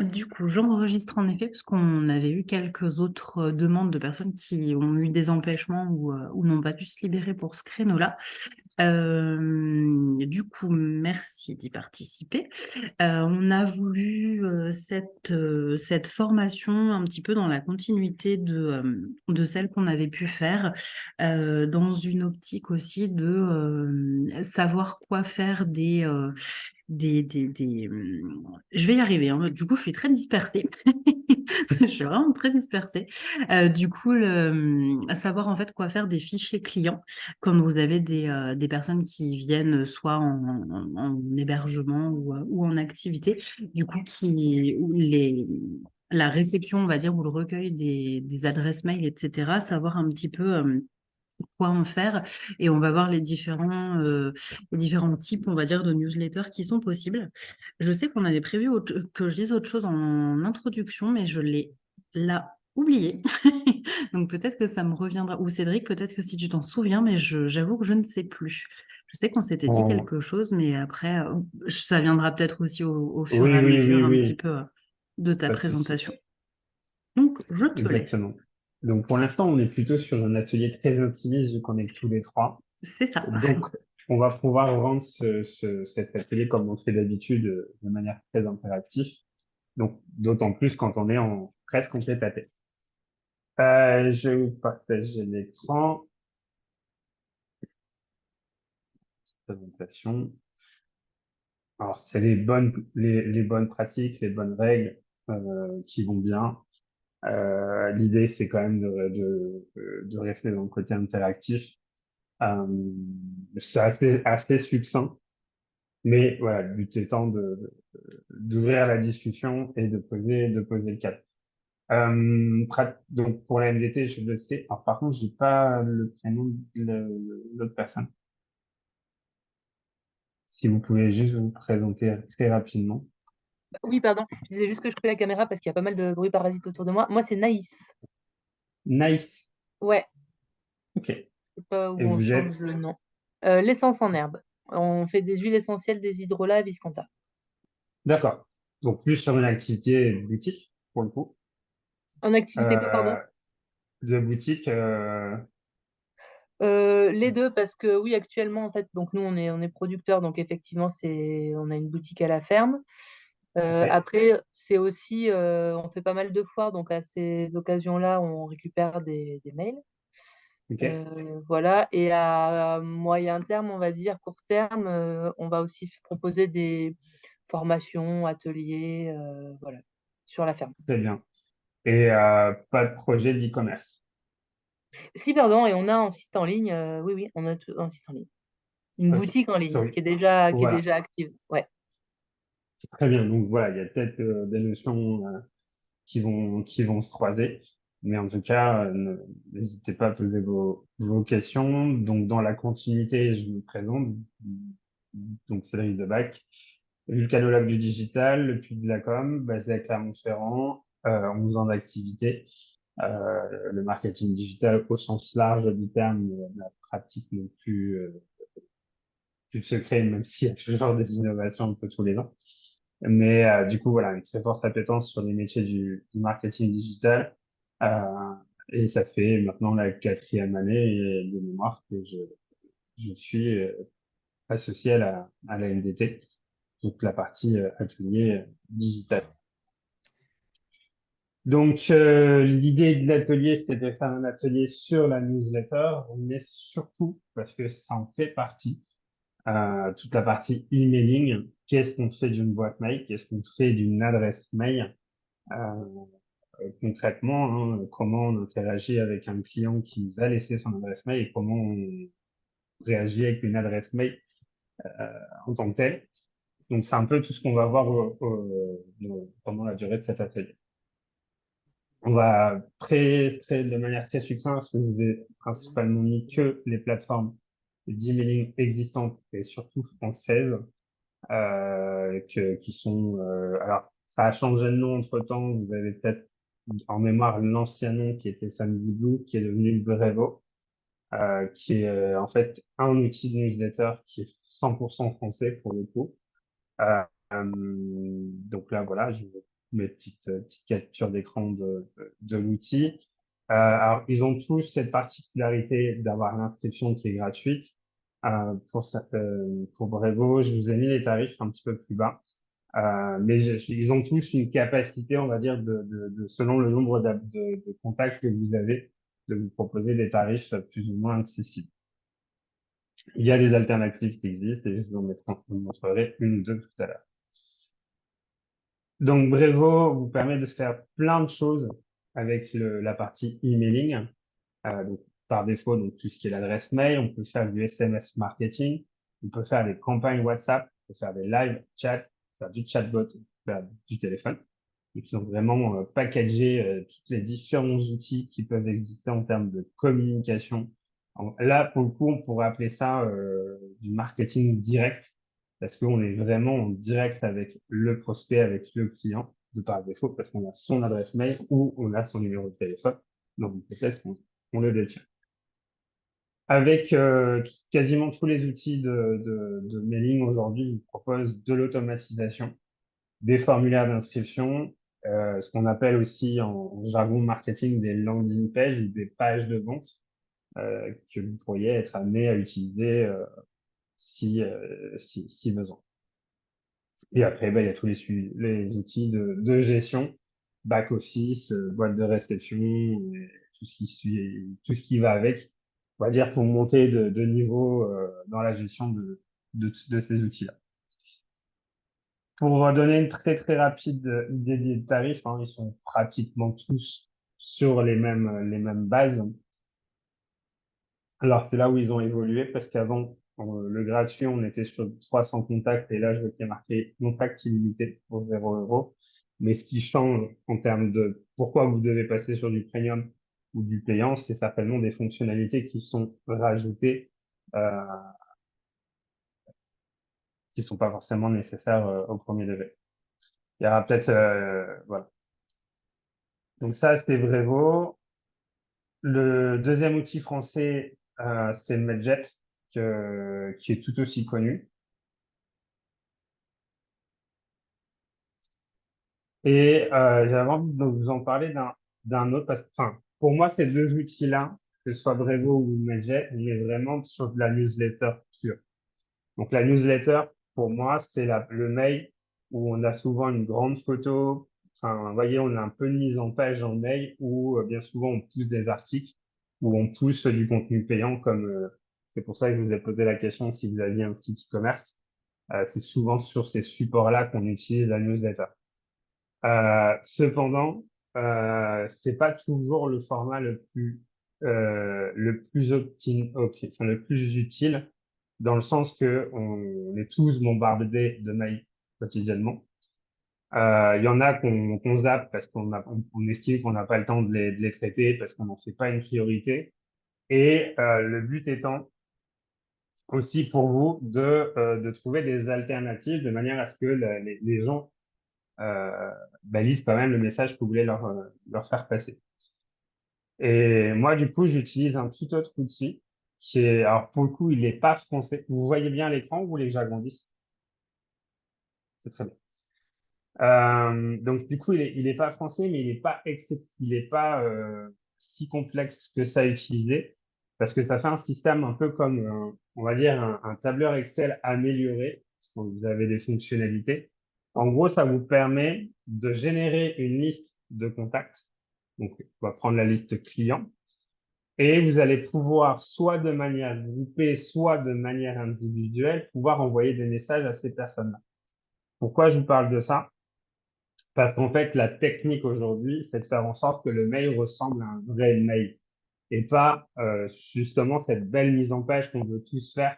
Du coup, j'enregistre en effet, parce qu'on avait eu quelques autres demandes de personnes qui ont eu des empêchements ou n'ont pas pu se libérer pour ce créneau-là. Du coup, merci d'y participer. On a voulu cette formation un petit peu dans la continuité de celle qu'on avait pu faire, dans une optique aussi de savoir quoi faire je vais y arriver, hein. Du coup, je suis très dispersée. Je suis vraiment très dispersée. Du coup, savoir en fait quoi faire des fichiers clients quand vous avez des personnes qui viennent soit en hébergement ou en activité, du coup, où la réception, on va dire, ou le recueil des adresses mail, etc., savoir un petit peu quoi en faire. Et on va voir les différents types, on va dire, de newsletters qui sont possibles. Je sais qu'on avait prévu que je dise autre chose en introduction, mais je l'ai là oublié. Donc peut-être que ça me reviendra. Ou Cédric, peut-être que si tu t'en souviens, mais j'avoue que je ne sais plus. Je sais qu'on s'était dit On- quelque chose, mais après, ça viendra peut-être aussi au fur et Oui, à oui, oui, mesure un petit oui, peu de ta pas de souci. présentation. Donc, je te Exactement. laisse. Donc pour l'instant, on est plutôt sur un atelier très intimiste vu qu'on est que tous les trois. C'est ça. Donc on va pouvoir rendre cet atelier comme on fait d'habitude, de manière très interactive. Donc d'autant plus quand on est presque en tête à tête. Je vais vous partager l'écran, présentation. Alors c'est les bonnes pratiques, les bonnes règles qui vont bien. L'idée, c'est quand même de rester dans le côté interactif. Euh, c'est assez succinct, mais voilà, le but étant d'ouvrir la discussion et de poser le cadre. Donc, pour la MDT, je le sais. Alors, par contre, j'ai pas le prénom de l'autre personne. Si vous pouvez juste vous présenter très rapidement. Oui, pardon. Je disais juste que je fais la caméra parce qu'il y a pas mal de bruit parasite autour de moi. Moi, c'est Naïs. Nice. Ouais, OK. Et je sais pas où on vous change êtes, le nom. L'essence en herbe. On fait des huiles essentielles, des hydrolats, Visconta. d'accord. Donc, plus sur une activité boutique, pour le coup. En activité quoi, pardon? Euh, de boutique, Les deux, parce que oui, actuellement, en fait, donc nous, on est producteurs, donc effectivement, on a une boutique à la ferme. ok. Après, c'est aussi, on fait pas mal de foires, donc à ces occasions-là, on récupère des mails. Ok. Voilà, et à moyen terme, on va dire, court terme, on va aussi proposer des formations, ateliers, voilà, sur la ferme. Très bien. Et pas de projet d'e-commerce. Si, pardon, et on a un site en ligne, oui, oui, on a un site en ligne. Une Ok. boutique en ligne Sorry. qui est Voilà. déjà active. Ouais. Très bien. Donc voilà, il y a peut-être des notions qui vont se croiser. Mais en tout cas, n'hésitez pas à poser vos questions. Donc dans la continuité, je me présente. Donc Cédric Debac, vulcanologue du digital, le Puy de la Com, basé à Clermont-Ferrand, 11 ans d'activité. Le marketing digital au sens large du terme, la pratique non plus secret, même s'il y a toujours des innovations un peu tous les ans. Mais du coup, voilà, une très forte appétence sur les métiers du marketing digital. Euh, et ça fait maintenant la 4e année de mémoire que je suis associé à la MDT, donc la partie atelier digital. Donc, l'idée de l'atelier, c'est de faire un atelier sur la newsletter, mais surtout parce que ça en fait partie. Toute la partie emailing, qu'est-ce qu'on fait d'une boîte mail, qu'est-ce qu'on fait d'une adresse mail, euh, concrètement, hein, comment on interagit avec un client qui nous a laissé son adresse mail et comment on réagit avec une adresse mail en tant que telle. Donc, c'est un peu tout ce qu'on va voir pendant la durée de cet atelier. On va de manière très succincte, parce que je vous ai principalement mis que les plateformes d'emailing existantes et surtout françaises, qui sont... alors, ça a changé de nom entre-temps. Vous avez peut-être en mémoire l'ancien nom qui était Sandy Blue, qui est devenu Brevo, qui est en fait un outil de newsletter qui est 100% français pour le coup. Donc là, voilà, mes petites captures d'écran de l'outil. Alors, ils ont tous cette particularité d'avoir l'inscription qui est gratuite. Pour Brevo, je vous ai mis les tarifs un petit peu plus bas. Mais ils ont tous une capacité, on va dire, selon le nombre de contacts que vous avez, de vous proposer des tarifs plus ou moins accessibles. Il y a des alternatives qui existent et je vous montrerai une ou deux tout à l'heure. Donc, Brevo vous permet de faire plein de choses avec la partie emailing. Donc, par défaut, donc, tout ce qui est l'adresse mail, on peut faire du SMS marketing, on peut faire des campagnes WhatsApp, on peut faire des live chat, faire du chatbot, on peut faire du téléphone. Donc, ils ont vraiment packagé tous les différents outils qui peuvent exister en termes de communication. Là, pour le coup, on pourrait appeler ça du marketing direct, parce qu'on est vraiment en direct avec le prospect, avec le client, de par défaut, parce qu'on a son adresse mail ou on a son numéro de téléphone. Donc, l'hypothèse qu'on le détient. Avec quasiment tous les outils de mailing aujourd'hui, ils proposent de l'automatisation, des formulaires d'inscription, ce qu'on appelle aussi en jargon marketing des landing pages ou des pages de vente que vous pourriez être amené à utiliser si besoin. Et après, il y a tous les outils de gestion, back-office, boîte de réception, et tout ce qui va avec, on va dire, pour monter de niveau dans la gestion de ces outils-là. Pour donner une très très rapide idée des tarifs, hein, ils sont pratiquement tous sur les mêmes bases. Alors, c'est là où ils ont évolué parce qu'avant, le gratuit, on était sur 300 contacts et là, je vois qu'il y a marqué contact illimité pour 0 euros. Mais ce qui change en termes de pourquoi vous devez passer sur du premium ou du payant, c'est certainement des fonctionnalités qui sont rajoutées, euh, qui sont pas forcément nécessaires au premier degré. Il y aura peut-être, voilà. Donc ça, c'était Brevo. Le deuxième outil français, c'est Medjet, qui est tout aussi connu. Et j'avais envie de vous en parler d'un autre, parce que, enfin, pour moi, ces deux outils-là, que ce soit Brevo ou Medjet, on est vraiment sur de la newsletter pure. Donc la newsletter, pour moi, c'est le mail où on a souvent une grande photo. Enfin, vous voyez, on a un peu de mise en page en mail où bien souvent on pousse des articles, où on pousse du contenu payant, comme c'est pour ça que je vous ai posé la question si vous aviez un site e-commerce. C'est souvent sur ces supports-là qu'on utilise la newsletter. Cependant, c'est pas toujours le format le plus enfin, le plus utile, dans le sens que on est tous bombardés de mails quotidiennement. Il y en a qu'on zappe parce on estime qu'on n'a pas le temps de les traiter, parce qu'on n'en fait pas une priorité. Et le but étant aussi pour vous de trouver des alternatives de manière à ce que les gens lisent quand même le message que vous voulez leur faire passer. Et moi, du coup, j'utilise un tout autre outil qui est, alors pour le coup, il n'est pas français. Vous voyez bien l'écran ou vous voulez que j'agrandisse? C'est très bien. Donc, du coup, il est pas français, mais il est pas si complexe que ça à utiliser parce que ça fait un système un peu comme, on va dire, un tableur Excel amélioré, parce que vous avez des fonctionnalités. En gros, ça vous permet de générer une liste de contacts. Donc, on va prendre la liste client et vous allez pouvoir, soit de manière groupée, soit de manière individuelle, pouvoir envoyer des messages à ces personnes-là. Pourquoi je vous parle de ça? Parce qu'en fait, la technique aujourd'hui, c'est de faire en sorte que le mail ressemble à un vrai mail et pas justement cette belle mise en page qu'on veut tous faire,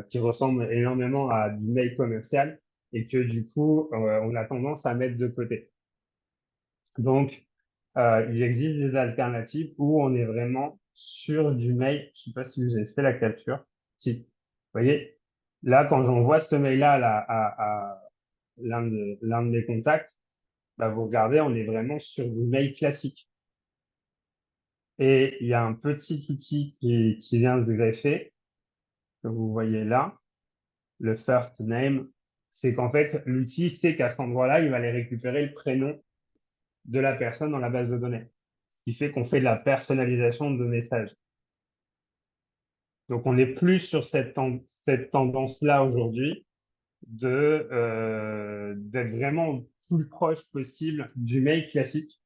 qui ressemble énormément à du mail commercial et que du coup, on a tendance à mettre de côté. Donc, il existe des alternatives où on est vraiment sur du mail. Je ne sais pas si vous avez fait la capture. Si, vous voyez, là, quand j'envoie ce mail-là à l'un de mes contacts, vous regardez, on est vraiment sur du mail classique. Et il y a un petit outil qui vient se greffer, que vous voyez là, le first name. c'est qu'en fait, l'outil sait qu'à cet endroit-là, il va aller récupérer le prénom de la personne dans la base de données. Ce qui fait qu'on fait de la personnalisation de messages. Donc, on n'est plus sur cette tendance-là aujourd'hui d'être vraiment le plus proche possible du mail classique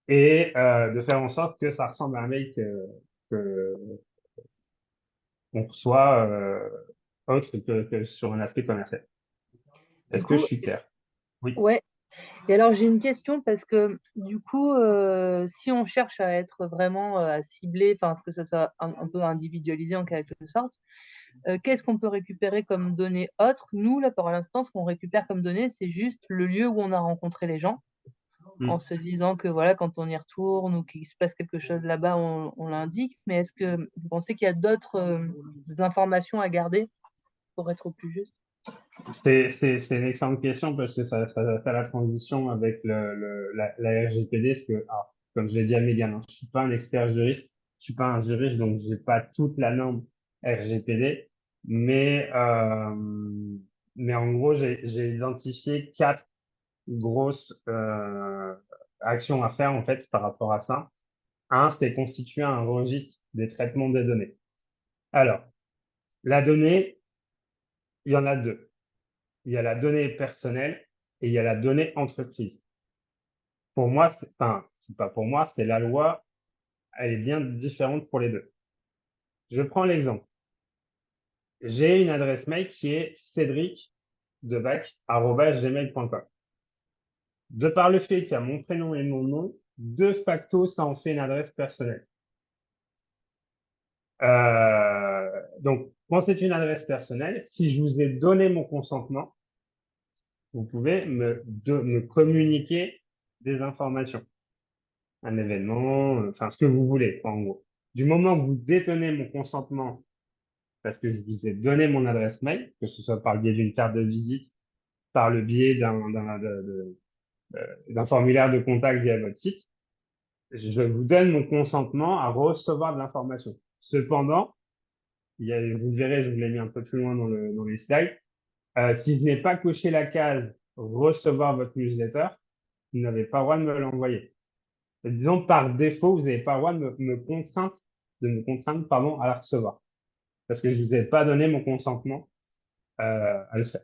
et de faire en sorte que ça ressemble à un mail qu'on reçoit autre que sur un aspect commercial. Du Est-ce que je coup, suis clair? Oui. ouais. Et alors, j'ai une question parce que du coup, si on cherche à être vraiment à cibler, enfin, ce que ça soit un peu individualisé en quelque sorte, qu'est-ce qu'on peut récupérer comme données autres? Nous, là, pour l'instant, ce qu'on récupère comme données, c'est juste le lieu où on a rencontré les gens, en Mm. se disant que voilà, quand on y retourne ou qu'il se passe quelque chose là-bas, on l'indique. Mais est-ce que vous pensez qu'il y a d'autres informations à garder pour être au plus juste? C'est une excellente question parce que ça va faire la transition avec la RGPD. Parce que, alors, comme je l'ai dit à Mégane, hein, je suis pas un expert juriste, je suis pas un juriste, donc j'ai pas toute la norme RGPD. Mais, euh, mais en gros, j'ai identifié 4 grosses actions à faire en fait par rapport à ça. Un, c'est constituer un registre des traitements des données. Alors, la donnée, il y en a deux. Il y a la donnée personnelle et il y a la donnée entreprise. Pour moi, enfin, c'est pas pour moi, c'est la loi, elle est bien différente pour les deux. Je prends l'exemple. J'ai une adresse mail qui est cédricdebac@gmail.com. De par le fait qu'il y a mon prénom et mon nom, de facto, ça en fait une adresse personnelle. Donc, quand c'est une adresse personnelle, si je vous ai donné mon consentement, vous pouvez me communiquer des informations, un événement, enfin ce que vous voulez, en gros. Du moment que vous détenez mon consentement, parce que je vous ai donné mon adresse mail, que ce soit par le biais d'une carte de visite, par le biais d'un formulaire de contact via votre site, je vous donne mon consentement à recevoir de l'information. Cependant, vous le verrez, je vous l'ai mis un peu plus loin dans les slides, si je n'ai pas coché la case recevoir votre newsletter, vous n'avez pas le droit de me l'envoyer. Disons, par défaut, vous n'avez pas le droit de me contraindre, pardon, à la recevoir. Parce que je ne vous ai pas donné mon consentement à le faire.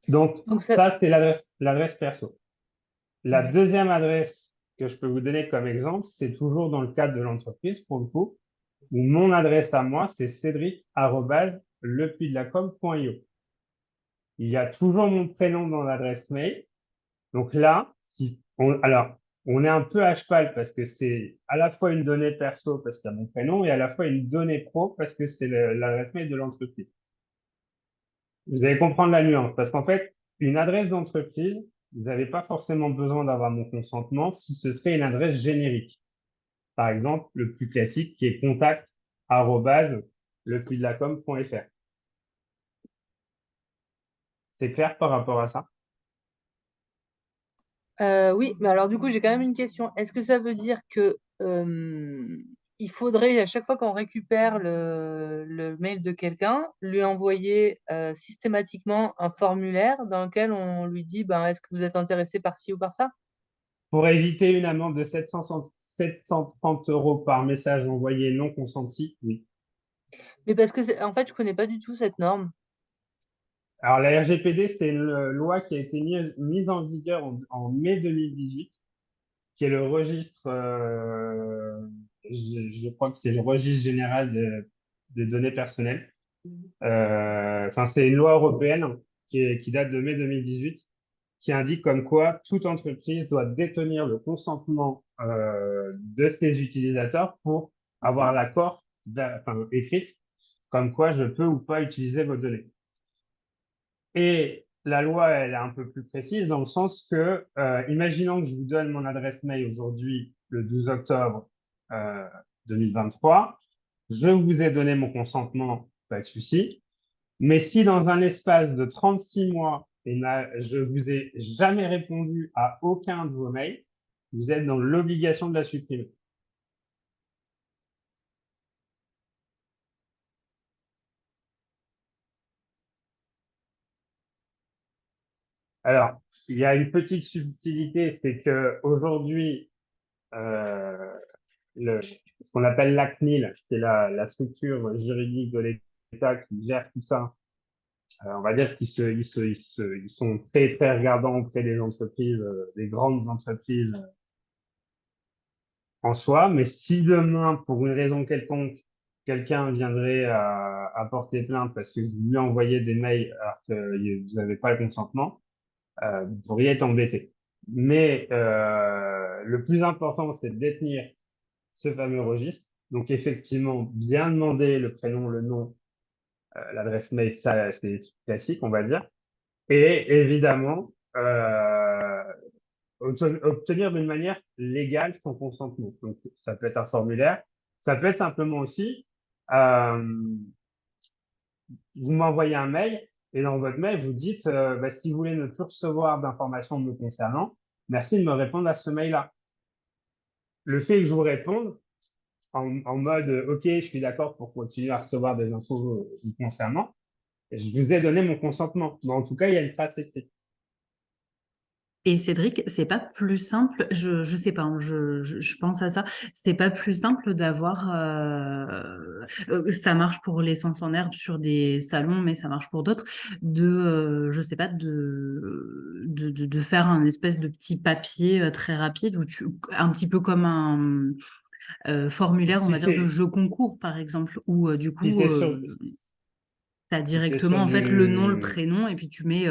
Donc, Donc ça, ça, c'est l'adresse perso. La deuxième adresse que je peux vous donner comme exemple, c'est toujours dans le cadre de l'entreprise, pour le coup, où mon adresse à moi, c'est cédric@lepuidelacom.io. Il y a toujours mon prénom dans l'adresse mail. Donc là, alors, on est un peu à cheval parce que c'est à la fois une donnée perso parce qu'il y a mon prénom et à la fois une donnée pro parce que c'est l'adresse mail de l'entreprise. Vous allez comprendre la nuance parce qu'en fait, une adresse d'entreprise, vous n'avez pas forcément besoin d'avoir mon consentement si ce serait une adresse générique. Par exemple, le plus classique qui est contact@lepuidelacom.fr. C'est clair par rapport à ça? oui, mais alors du coup, j'ai quand même une question. Est-ce que ça veut dire que il faudrait, à chaque fois qu'on récupère le mail de quelqu'un, lui envoyer systématiquement un formulaire dans lequel on lui dit, ben, est-ce que vous êtes intéressé par ci ou par ça? Pour éviter une amende de 730 euros par message envoyé non consenti, oui. Mais parce que, en fait, je connais pas du tout cette norme. Alors, la RGPD, c'est une loi qui a été mise en vigueur en mai 2018, qui est le registre, je crois que c'est le registre général des données personnelles. Enfin, c'est une loi européenne qui date de mai 2018, qui indique comme quoi toute entreprise doit détenir le consentement de ses utilisateurs pour avoir l'accord écrit, comme quoi je peux ou pas utiliser vos données. Et la loi, elle est un peu plus précise dans le sens que, imaginons que je vous donne mon adresse mail aujourd'hui, le 12 octobre 2023, je vous ai donné mon consentement, pas de souci. Mais si dans un espace de 36 mois, je vous ai jamais répondu à aucun de vos mails, vous êtes dans l'obligation de la supprimer. Alors, il y a une petite subtilité, c'est que aujourd'hui, euh, ce qu'on appelle la CNIL, qui est la structure juridique de l'État qui gère tout ça, on va dire ils sont très, très regardants auprès des entreprises, des grandes entreprises en soi. Mais si demain, pour une raison quelconque, quelqu'un viendrait à porter plainte parce que vous lui envoyez des mails alors que vous n'avez pas le consentement, vous pourriez être embêté. Mais le plus important, c'est de détenir ce fameux registre. Donc effectivement, bien demander le prénom, le nom, l'adresse mail, ça c'est classique, on va dire. Et évidemment, obtenir d'une manière légale son consentement. Donc ça peut être un formulaire, ça peut être simplement aussi, euh, vous m'envoyez un mail et dans votre mail, vous dites, bah, si vous voulez ne plus recevoir d'informations me concernant, merci de me répondre à ce mail-là. Le fait que je vous réponde en mode, OK, je suis d'accord pour continuer à recevoir des infos me concernant, je vous ai donné mon consentement. Mais en tout cas, il y a une trace écrite. Et Cédric, c'est pas plus simple, je sais pas, hein, je pense à ça, c'est pas plus simple d'avoir, ça marche pour l'essence en herbe sur des salons, mais ça marche pour d'autres, je sais pas, de faire un espèce de petit papier très rapide, un petit peu comme un formulaire, on Si va dire, de c'est jeu concours, par exemple, où du si coup, t'es sur, tu as si t'es directement sur en fait le nom, le du, prénom, et puis tu mets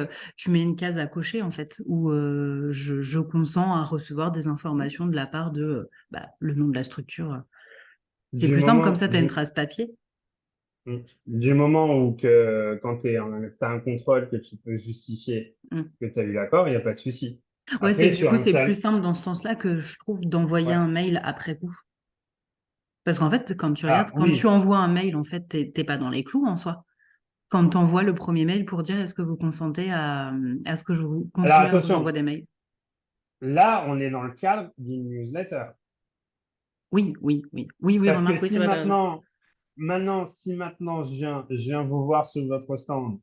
une case à cocher en fait, où je consens à recevoir des informations de la part de le nom de la structure. C'est du plus simple comme moment, ça, tu as une trace papier. du moment où quand t'as un contrôle que tu peux justifier Mm. que tu as eu l'accord, il n'y a pas de souci. Ouais, c'est Après, que du sur coup, un c'est plus cas, simple dans ce sens-là que je trouve d'envoyer ouais. un mail après coup. Parce qu'en fait, quand tu regardes, Ah quand tu oui. envoies un mail, en fait, t'es pas dans les clous en soi. Quand tu envoies le premier mail pour dire est-ce que vous consentez à ce que je vous Alors continue à vous attention, envoyer des mails. là, on est dans le cadre d'une newsletter. Oui, oui, oui. Oui, oui, Parce que remarque, oui, c'est si vrai, t'as raison. si maintenant je viens vous voir sur votre stand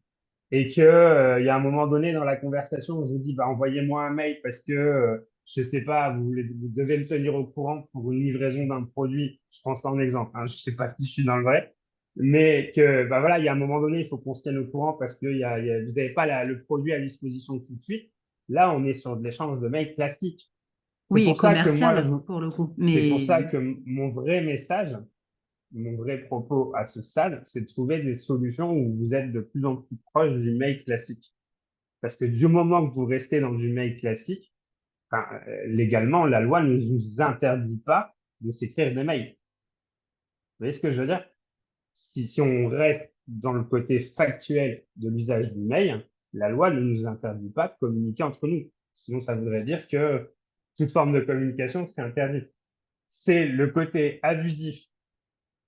et que il y a un moment donné dans la conversation où je vous dis bah envoyez-moi un mail parce que je sais pas vous devez me tenir au courant pour une livraison d'un produit, je prends ça en exemple, hein, je sais pas si je suis dans le vrai, mais que bah voilà il y a un moment donné il faut qu'on se tienne au courant parce que vous n'avez pas le produit à disposition tout de suite. Là on est sur de l'échange de mails classique. C'est Oui, et pour ça que commercial pour le coup. c'est pour Mais ça que mon vrai message, mon vrai propos à ce stade, c'est de trouver des solutions où vous êtes de plus en plus proche du mail classique. Parce que du moment que vous restez dans du mail classique, enfin, légalement, la loi ne nous interdit pas de s'écrire des mails. Vous voyez ce que je veux dire? Si on reste dans le côté factuel de l'usage du mail, la loi ne nous interdit pas de communiquer entre nous. Sinon, ça voudrait dire que toute forme de communication serait interdite. C'est le côté abusif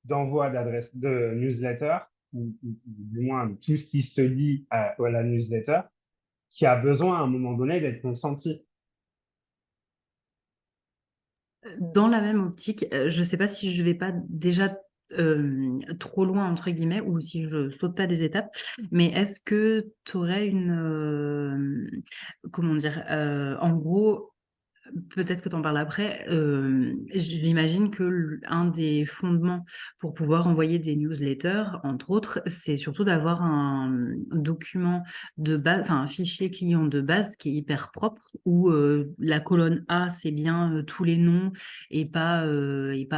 d'envoi d'adresse de newsletter, ou du moins tout ce qui se lie à la newsletter, qui a besoin à un moment donné d'être consenti. dans la même optique, je ne sais pas si je vais pas déjà trop loin, entre guillemets, ou si je saute pas des étapes, mais est-ce que tu aurais comment dire, en gros, peut-être que tu en parles après. J'imagine que un des fondements pour pouvoir envoyer des newsletters, entre autres, c'est surtout d'avoir un document de base, enfin un fichier client de base qui est hyper propre, où la colonne A, c'est bien tous les noms et pas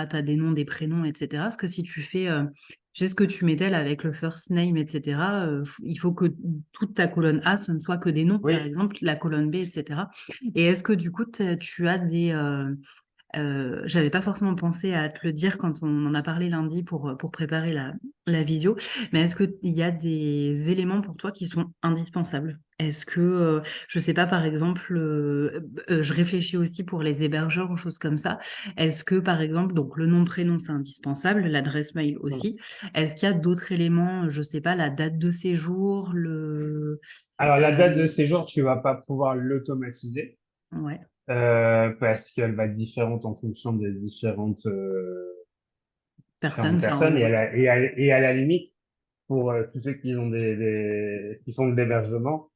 t'as des noms, des prénoms, etc. Parce que si tu fais, tu sais ce que tu mettais là avec le first name, etc., il faut que toute ta colonne A, ce ne soit que des noms, par Oui, exemple, la colonne B, etc. Et est-ce que du coup, tu as des... j'avais pas forcément pensé à te le dire quand on en a parlé lundi pour préparer la vidéo, mais est-ce qu'il y a des éléments pour toi qui sont indispensables? Est-ce que, je sais pas, par exemple, je réfléchis aussi pour les hébergeurs ou choses comme ça. Est-ce que, par exemple, donc le nom, prénom, c'est indispensable, l'adresse mail aussi. Est-ce qu'il y a d'autres éléments, je sais pas, la date de séjour, alors la date de euh, séjour, tu vas pas pouvoir l'automatiser ouais, parce qu'elle va être différente en fonction des personne, différentes enfin, personnes ouais. et à la limite, pour tous ceux qui ont qui font de l'hébergement,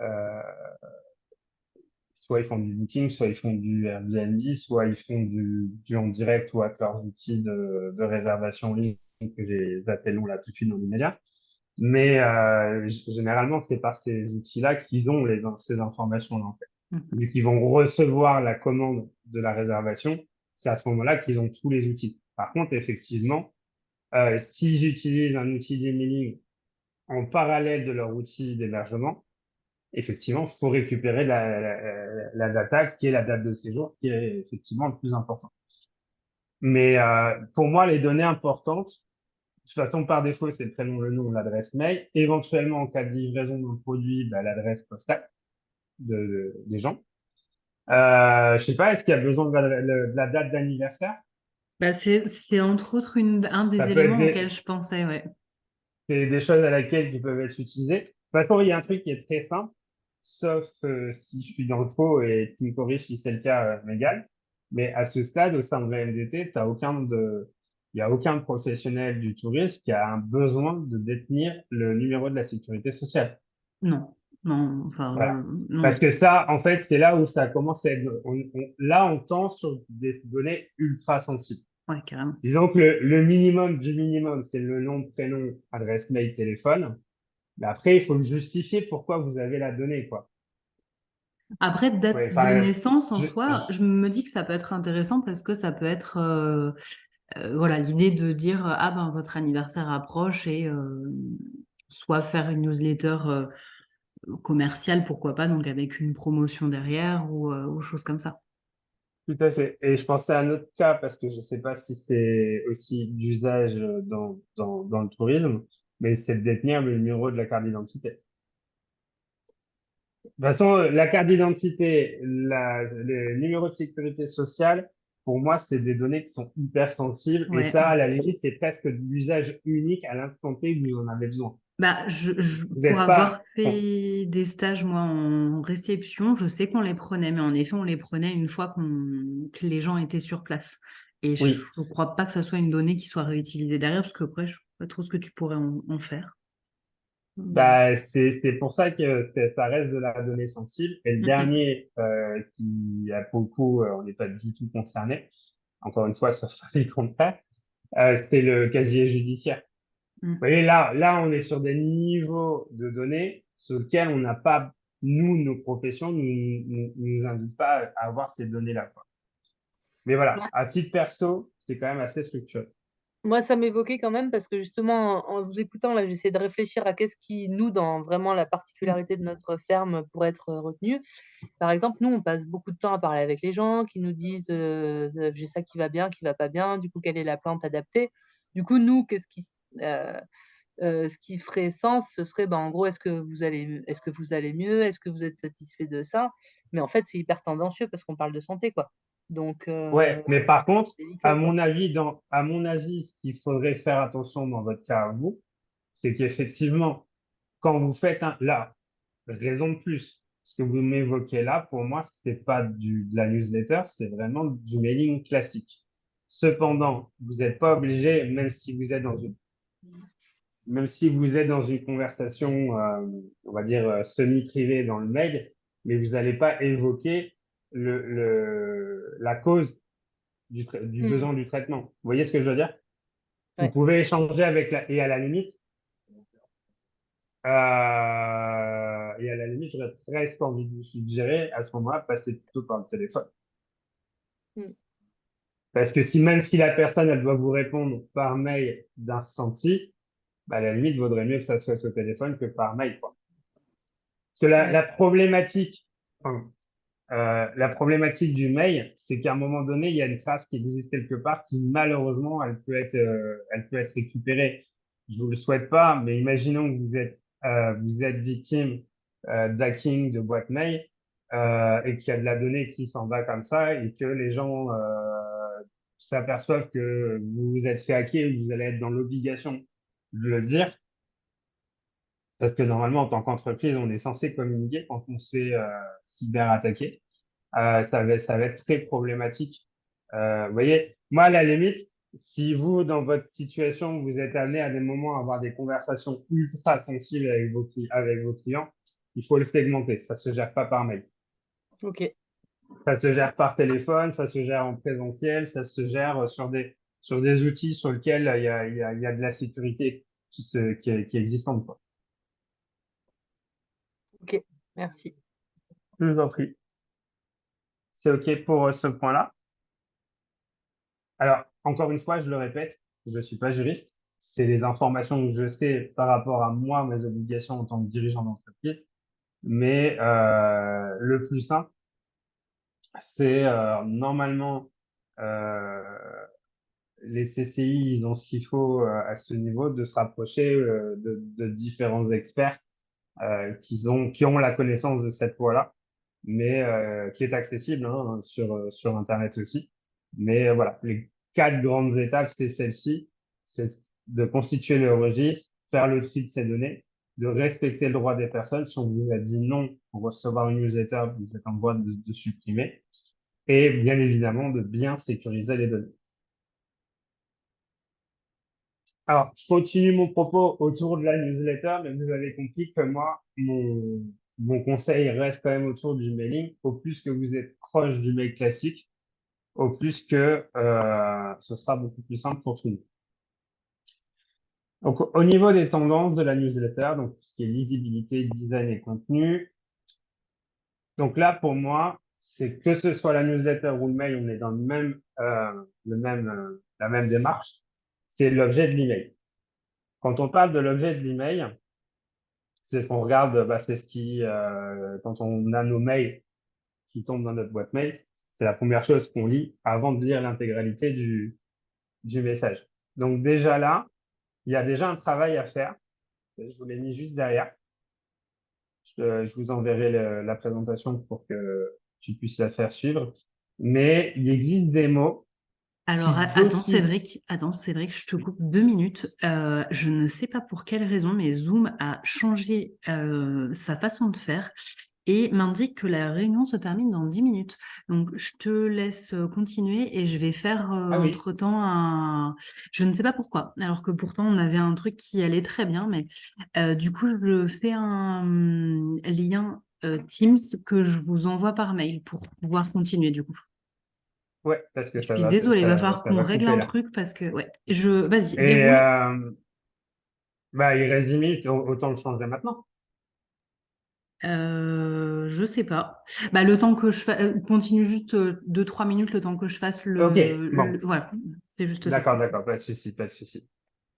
euh, soit ils font du booking, soit ils font du Airbnb, soit ils font du en direct ou avec leurs outils de réservation en ligne que j'ai appelons là tout de suite dans l'immédiat. Mais généralement, c'est par ces outils-là qu'ils ont ces informations-là, en fait. Mhm. Vu qu'ils vont recevoir la commande de la réservation, c'est à ce moment-là qu'ils ont tous les outils. Par contre, effectivement, si j'utilise un outil d'emailing en parallèle de leur outil d'hébergement, effectivement, il faut récupérer la data qui est la date de séjour, qui est effectivement le plus important. Mais pour moi, les données importantes, de toute façon, par défaut, c'est le prénom, le nom, l'adresse mail. Éventuellement, en cas de livraison d'un produit, bah, l'adresse postale des gens. Je sais pas, est-ce qu'il y a besoin de la date d'anniversaire? Bah, c'est entre autres un Ça des peut être éléments auxquels je pensais, ouais. c'est des choses à laquelle qui peuvent être utilisées. De toute façon, il y a un truc qui est très simple, sauf si je suis dans le faux et tu me corriges si c'est le cas, m'égale. Mais à ce stade, au sein de la MDT, il n'y a aucun professionnel du tourisme qui a un besoin de détenir le numéro de la sécurité sociale. Non, non, enfin, Voilà. Parce non. que ça, en fait, c'est là où ça commence à être. Là, on tend sur des données ultra sensibles. Ouais, carrément. Disons que le minimum du minimum, c'est le nom, prénom, adresse mail, téléphone. Mais après, il faut me justifier pourquoi vous avez la donnée, quoi. Après, date Ouais, de enfin, naissance en je, soi, je- je me dis que ça peut être intéressant parce que ça peut être voilà, l'idée de dire ah ben votre anniversaire approche et soit faire une newsletter commerciale, pourquoi pas, donc avec une promotion derrière ou choses comme ça. tout à fait. Et je pensais à un autre cas parce que je ne sais pas si c'est aussi d'usage dans le tourisme, mais c'est de détenir le numéro de la carte d'identité. De toute façon, la carte d'identité, le numéro de sécurité sociale, pour moi, c'est des données qui sont hyper sensibles. Et Ouais. ça, à la limite, c'est presque de l'usage unique à l'instant T où vous en avez besoin. Bah, Vous pour n'êtes pas. avoir fait des stages, moi, en réception, je sais qu'on les prenait, mais en effet, on les prenait une fois que les gens étaient sur place. Et je Oui. ne crois pas que ça soit une donnée qui soit réutilisée derrière, parce que après, je ne sais pas trop ce que tu pourrais en faire. Mm. Bah, c'est pour ça que ça reste de la donnée sensible. Et le Mm, dernier qui a pour le coup, on n'est pas du tout concerné, encore une fois, sauf fait le contraire, c'est le casier judiciaire. mm, Vous voyez, là, on est sur des niveaux de données sur lesquels on n'a pas, nous, nos professions nous invitent pas à avoir ces données-là, quoi. Mais voilà, à titre perso, c'est quand même assez structuré. Moi, ça m'évoquait quand même parce que justement, en vous écoutant, là, j'essaie de réfléchir à qu'est-ce qui, nous, dans vraiment la mm. particularité de notre ferme, pourrait être retenu. Par exemple, nous, on passe beaucoup de temps à parler avec les gens qui nous disent j'ai ça qui va bien, qui va pas bien, du coup, quelle est la plante adaptée. Du coup, nous, euh, ce qui ferait sens, ce serait, ben, en gros, est-ce que vous allez mieux? Est-ce que vous êtes satisfait de ça? Mais en fait, c'est hyper tendancieux parce qu'on parle de santé, quoi. Donc, Ouais, mais par contre, c'est délicat, quoi. à mon avis, ce qu'il faudrait faire attention dans votre cas à vous, c'est qu'effectivement, quand vous faites là, raison de plus, ce que vous m'évoquez là, pour moi, c'est pas de la newsletter, c'est vraiment du mailing classique. Cependant, vous n'êtes pas obligé, même si vous êtes dans une conversation, on va dire, semi-privée dans le mail, mais vous n'allez pas évoquer la cause du Mm. besoin du traitement. Vous voyez ce que je veux dire? Vous Ouais. pouvez échanger et à la limite, j'aurais presque envie de vous suggérer à ce moment-là, passer plutôt par le téléphone. Mm. Parce que même si la personne, elle doit vous répondre par mail d'un ressenti, bah, à la limite, vaudrait mieux que ça se fasse au téléphone que par mail, quoi. Parce que Ouais. enfin, la problématique du mail, c'est qu'à un moment donné, il y a une trace qui existe quelque part qui, malheureusement, elle peut être récupérée. Je vous le souhaite pas, mais imaginons que vous êtes victime d'hacking de boîte mail et qu'il y a de la donnée qui s'en va comme ça et que les gens s'aperçoivent que vous vous êtes fait hacker ou que vous allez être dans l'obligation de le dire. Parce que normalement, en tant qu'entreprise, on est censé communiquer quand on se fait cyberattaquer. Ça va être très problématique. Vous voyez, moi, à la limite, si vous, dans votre situation, vous êtes amené à des moments à avoir des conversations ultra sensibles avec avec vos clients, il faut le segmenter. Ça se gère pas par mail. Ok. Ça se gère par téléphone, ça se gère en présentiel, ça se gère sur des outils sur lesquels il y a de la sécurité qui est existante, quoi. Ok. Merci. Je vous en prie. C'est OK pour ce point-là. Alors, encore une fois, je le répète, je ne suis pas juriste. C'est les informations que je sais par rapport à moi, mes obligations en tant que dirigeant d'entreprise. Mais le plus simple, c'est normalement euh, les CCI, ils ont ce qu'il faut à ce niveau de se rapprocher de différents experts qui ont la connaissance de cette voie-là, mais qui est accessible hein, sur Internet aussi. Mais voilà, les 4 grandes étapes, c'est celle-ci, c'est de constituer le registre, faire le tri de ces données, de respecter le droit des personnes. Si on vous a dit non pour recevoir une newsletter, vous êtes en droit de supprimer. Et bien évidemment, de bien sécuriser les données. Alors, je continue mon propos autour de la newsletter, mais vous avez compris que moi, mon conseil reste quand même autour du mailing. Au plus que vous êtes proche du mail classique, au plus que ce sera beaucoup plus simple pour tout le monde. Donc, au niveau des tendances de la newsletter, donc tout ce qui est lisibilité, design et contenu. Donc là, pour moi, c'est que ce soit la newsletter ou le mail, on est dans la même démarche. C'est l'objet de l'email. Quand on parle de l'objet de l'email, c'est ce qu'on regarde, bah, c'est ce qui, quand on a nos mails qui tombent dans notre boîte mail, c'est la première chose qu'on lit avant de lire l'intégralité du message. Donc déjà là, il y a déjà un travail à faire. Je vous l'ai mis juste derrière. Je vous enverrai la présentation pour que tu puisses la faire suivre. Mais il existe des mots Alors, qui d'office. attends, Cédric, je te coupe 2 minutes. Je ne sais pas pour quelle raison, mais Zoom a changé sa façon de faire et m'indique que la réunion se termine dans 10 minutes. Donc, je te laisse continuer et je vais faire Ah oui, entre-temps un... Je ne sais pas pourquoi, alors que pourtant, on avait un truc qui allait très bien, mais du coup, je fais un lien Teams que je vous envoie par mail pour pouvoir continuer du coup. ouais, parce que Je suis désolée, il va falloir ça qu'on va règle couper un là. truc parce que, ouais, vas-y, Et déroule. bah, il reste 10 minutes, autant le changer maintenant. Je sais pas. Bah, le temps que je continue juste 2-3 minutes, le temps que je fasse Ok, bon, voilà, c'est juste ça. d'accord, pas de souci, pas de souci.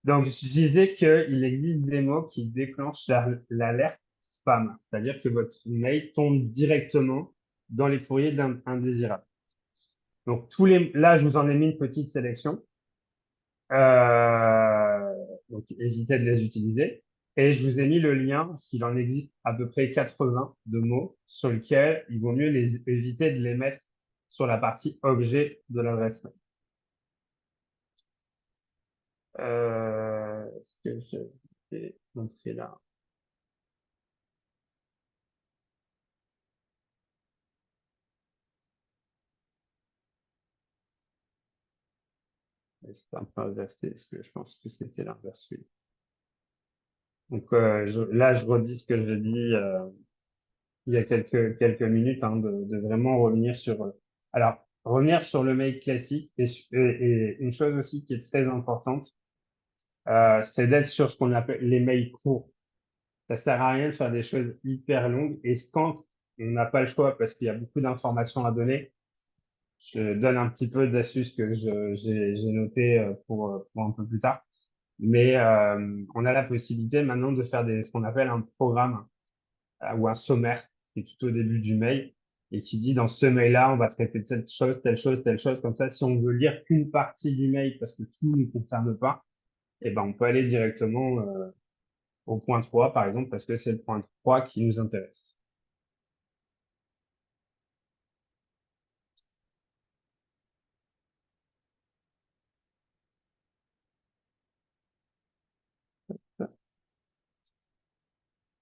Donc, je disais qu'il existe des mots qui déclenchent l'alerte spam, c'est-à-dire que votre mail tombe directement dans les courriers indésirables. Donc, là, je vous en ai mis une petite sélection. Donc, évitez de les utiliser. Et je vous ai mis le lien, parce qu'il en existe à peu près 80 de mots sur lesquels il vaut mieux éviter de les mettre sur la partie objet de l'adresse mail. Est-ce que je vais montrer là? C'est un peu inversé, parce que je pense que c'était l'inverse. Oui. Donc là, je redis ce que je dis il y a quelques minutes, hein, de vraiment revenir sur. Alors, revenir sur le mail classique et une chose aussi qui est très importante, c'est d'être sur ce qu'on appelle les mails courts. Ça sert à rien de faire des choses hyper longues. Et quand on n'a pas le choix parce qu'il y a beaucoup d'informations à donner, je donne un petit peu d'astuces que j'ai notées pour un peu plus tard. Mais on a la possibilité maintenant de faire ce qu'on appelle un programme ou un sommaire qui est tout au début du mail et qui dit dans ce mail-là, on va traiter telle chose, telle chose, telle chose. Comme ça, si on veut lire qu'une partie du mail parce que tout ne nous concerne pas, eh ben, on peut aller directement au point 3, par exemple, parce que c'est le point 3 qui nous intéresse.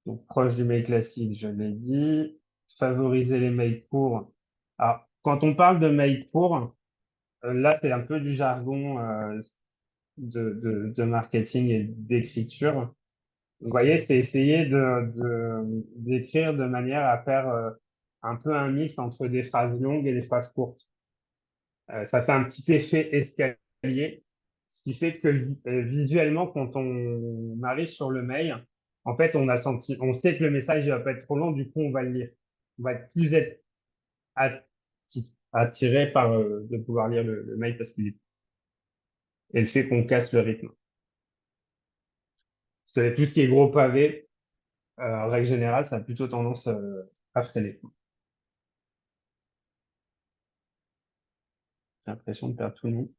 Donc, proche du mail classique, je l'ai dit. Favoriser les mails courts. Alors, quand on parle de mails courts, là, c'est un peu du jargon de marketing et d'écriture. Vous voyez, c'est essayer d'écrire de manière à faire un peu un mix entre des phrases longues et des phrases courtes. Ça fait un petit effet escalier, ce qui fait que visuellement, quand on arrive sur le mail, en fait, on sait que le message ne va pas être trop long, du coup, on va le lire. On va être attiré par de pouvoir lire le mail parce qu'il est et le fait qu'on casse le rythme. Parce que tout ce qui est gros pavé, en règle générale, ça a plutôt tendance à freiner. J'ai l'impression de perdre tout le monde.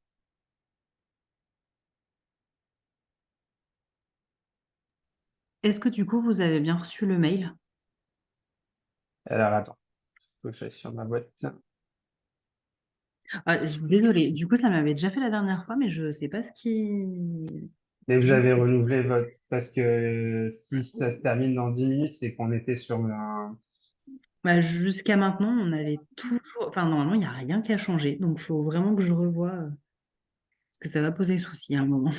Est-ce que du coup, vous avez bien reçu le mail? Alors, attends, faut que j'aille sur ma boîte. Désolée, du coup, ça m'avait déjà fait la dernière fois, mais je ne sais pas ce qui... Et vous Je ne avez sais pas. renouvelé votre... Parce que si ça se termine dans 10 minutes, c'est qu'on était sur un... Bah, jusqu'à maintenant, on avait toujours... Enfin, normalement, il n'y a rien qui a changé. Donc, il faut vraiment que je revoie, parce que ça va poser souci à un moment.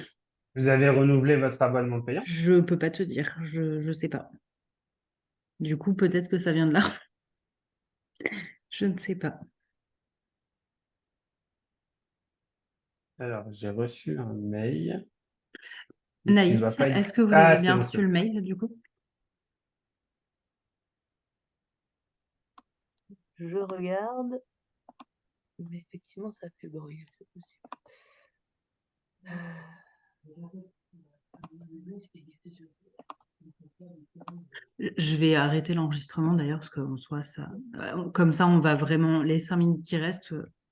Vous avez renouvelé votre abonnement payant? Je peux pas te dire, je sais pas. Du coup, peut-être que ça vient de là. Je ne sais pas. Alors, j'ai reçu un mail qui va Naïs, pas être... est-ce que vous avez Ah, c'est bien bon, c'est reçu bon. le mail, du coup? Je regarde, mais effectivement, ça fait bruit, c'est possible. Je vais arrêter l'enregistrement d'ailleurs, parce qu'en soit ça... Comme ça, on va vraiment... Les 5 minutes qui restent,